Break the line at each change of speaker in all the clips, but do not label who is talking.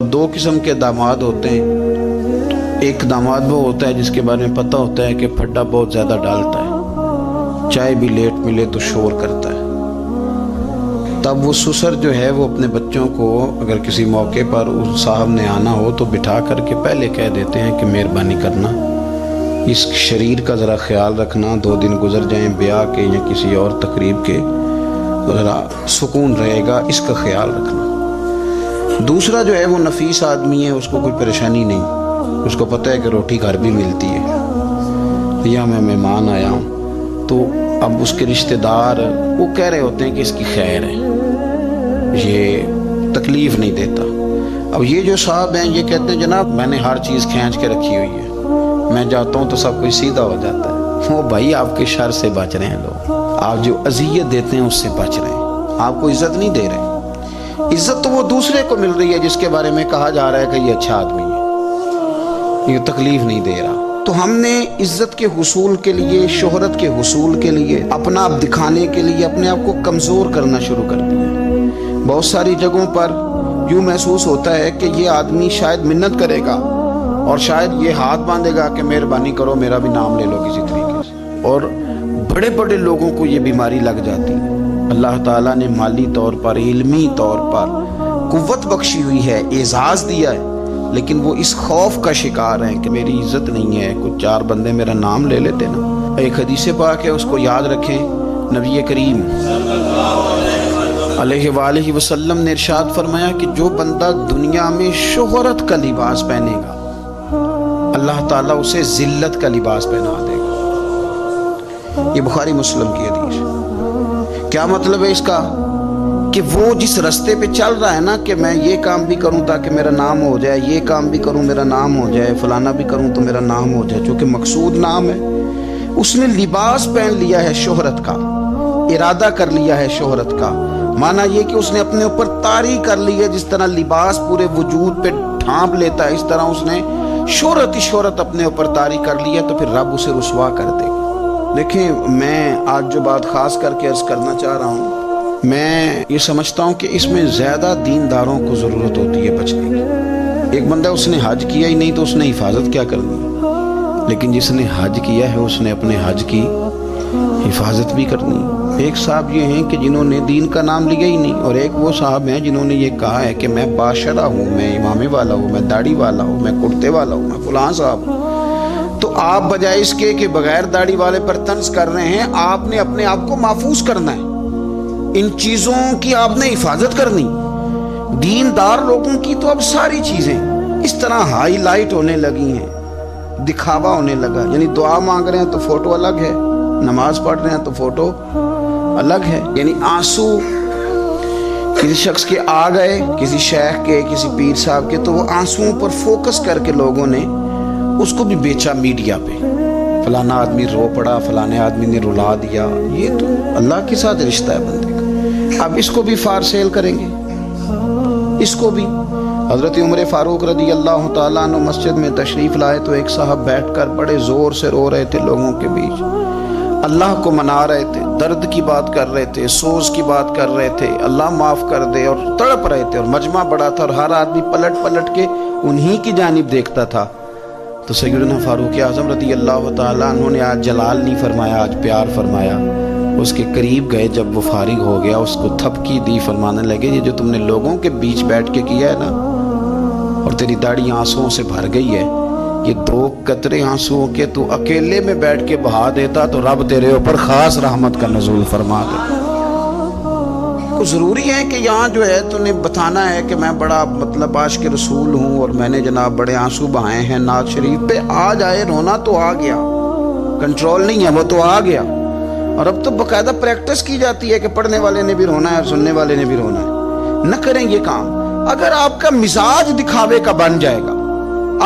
दो किस्म के दामाद होते हैं। एक दामाद वो होता है जिसके बारे में पता होता है कि फड्डा बहुत ज़्यादा डालता है, चाय भी लेट मिले तो शोर करता है। तब वो ससुर जो है वो अपने बच्चों को अगर किसी मौके पर उस साहब ने आना हो तो बिठा करके पहले कह देते हैं कि मेहरबानी करना, इस शरीर का ज़रा ख्याल रखना, 2 दिन गुजर जाएं ब्याह के या किसी और तकरीब के तो ज़रा सुकून रहेगा, इसका ख्याल रखना। दूसरा जो है वो नफीस आदमी है, उसको कोई परेशानी नहीं, उसको पता है कि रोटी घर भी मिलती है। या मैं मेहमान आया हूँ तो अब उसके रिश्तेदार वो कह रहे होते हैं कि इसकी खैर है, ये तकलीफ़ नहीं देता। अब ये जो साहब हैं ये कहते हैं जनाब मैंने हर चीज़ खींच के रखी हुई है, मैं जाता हूँ तो सब कुछ सीधा हो जाता है। वो भाई आपके शर से बच रहे हैं लोग, आप जो अजियत देते हैं उससे बच रहे हैं, आपको इज्जत नहीं दे रहे। इज्जत तो वो दूसरे को मिल रही है जिसके बारे में कहा जा रहा है कि ये अच्छा आदमी है, ये तकलीफ नहीं दे रहा। तो हमने इज्जत के हुसूल के लिए, शोहरत के हुसूल के लिए, अपना आप दिखाने के लिए अपने आप को कमज़ोर करना शुरू कर दिया। बहुत सारी जगहों पर यूँ महसूस होता है कि ये आदमी शायद मिन्नत करेगा और शायद ये हाथ बांधेगा कि मेहरबानी करो मेरा भी नाम ले लो किसी तरीके से, और बड़े बड़े लोगों को ये बीमारी लग जाती है। अल्लाह ताला ने माली तौर पर, इल्मी तौर पर कुव्वत बख्शी हुई है, एजाज़ दिया है, लेकिन वो इस खौफ का शिकार हैं कि मेरी इज्जत नहीं है, कुछ 4 बंदे मेरा नाम ले लेते ना। एक हदीस पाक है, उसको याद रखें। नबी करीम अलैहि वसल्लम ने इरशाद फरमाया कि जो बंदा दुनिया में शोहरत का लिबास पहनेगा अल्लाह ताला उसे जिल्लत का लिबास पहना देगा। ये बुखारी मुस्लिम की हदीस। क्या मतलब है इसका? कि वो जिस रास्ते पे चल रहा है ना कि मैं ये काम भी करूं ताकि मेरा नाम हो जाए, ये काम भी करूं मेरा नाम हो जाए, फलाना भी करूं तो मेरा नाम हो जाए, चूँकि मकसूद नाम है, उसने लिबास पहन लिया है शोहरत का, इरादा कर लिया है शोहरत का। माना ये कि उसने अपने ऊपर तारी कर ली है, जिस तरह लिबास पूरे वजूद पे ढांप लेता है, इस तरह उसने शोहरत ही शोहरत अपने ऊपर तारी कर ली है, तो फिर रब उसे रुसवा कर देगा। देखें, मैं आज जो बात खास करके अर्ज करना चाह रहा हूँ, मैं ये समझता हूँ कि इसमें ज़्यादा दीनदारों को ज़रूरत होती है बचने की। एक बंदा उसने हज किया ही नहीं तो उसने हिफाजत क्या करनी, लेकिन जिसने हज किया है उसने अपने हज की हिफाजत भी करनी। एक साहब ये हैं कि जिन्होंने दीन का नाम लिया ही नहीं, और एक वो साहब हैं जिन्होंने ये कहा है कि मैं बादशाह हूँ, मैं इमामे वाला हूँ, मैं दाढ़ी वाला हूँ, मैं कुर्ते वाला हूँ, मैं फलां साहब हूँ। तो आप बजाय इसके कि बगैर दाढ़ी वाले पर तंज कर रहे हैं, आपने अपने आप को महफूज करना है, इन चीज़ों की आपने हिफाजत करनी। दीनदार लोगों की तो अब सारी चीज़ें इस तरह हाईलाइट होने लगी हैं, दिखावा होने लगा। यानी दुआ मांग रहे हैं तो फोटो अलग है, नमाज पढ़ रहे हैं तो फोटो अलग है। यानी आंसू किसी शख्स के आ गए, किसी शेख के, किसी पीर साहब के, तो वो आंसुओं पर फोकस करके लोगों ने उसको भी बेचा मीडिया पे। फलाना आदमी रो पड़ा, फलाने आदमी ने रुला दिया। ये तो अल्लाह के साथ रिश्ता है बंदे का। अब इसको भी फार सेल करेंगे, इसको भी। हज़रत उमर फारूक रज़ी अल्लाह तआला अन्हु मस्जिद में तशरीफ़ लाए तो एक साहब बैठकर बड़े ज़ोर से रो रहे थे लोगों के बीच, अल्लाह को मना रहे थे, दर्द की बात कर रहे थे, सोज की बात कर रहे थे, अल्लाह माफ़ कर दे, और तड़प रहे थे। और मजमा बड़ा था और हर आदमी पलट पलट के उन्हीं की जानिब देखता था। तो सैयदना फारूक आज़म रज़ी अल्लाह तआला अन्हु ने आज जलाल नहीं फरमाया, आज प्यार फरमाया। उसके करीब गए, जब वो फारिग हो गया उसको थपकी दी, फरमाने लगे ये जो तुमने लोगों के बीच बैठ के किया है ना, और तेरी दाढ़ी आंसुओं से भर गई है, ये 2 कतरे आंसुओं के तू अकेले में बैठ के बहा देता तो रब तेरे ऊपर खास रहमत का नज़ूल फरमा दे। तो ज़रूरी है कि यहाँ जो है तूने बताना है कि मैं बड़ा मतलब आशिक रसूल हूँ और मैंने जनाब बड़े आंसू बहाए हैं नाज शरीफ पे। आ जाए, रोना तो आ गया, कंट्रोल नहीं है, वो तो आ गया। और अब तो बाकायदा प्रैक्टिस की जाती है कि पढ़ने वाले ने भी रोना है और सुनने वाले ने भी रोना है। न करें ये काम। अगर आपका मिजाज दिखावे का बन जाएगा,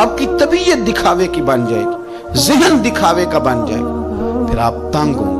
आपकी तबीयत दिखावे की बन जाएगी, ज़हन दिखावे का बन जाएगा, फिर आप तंग हो।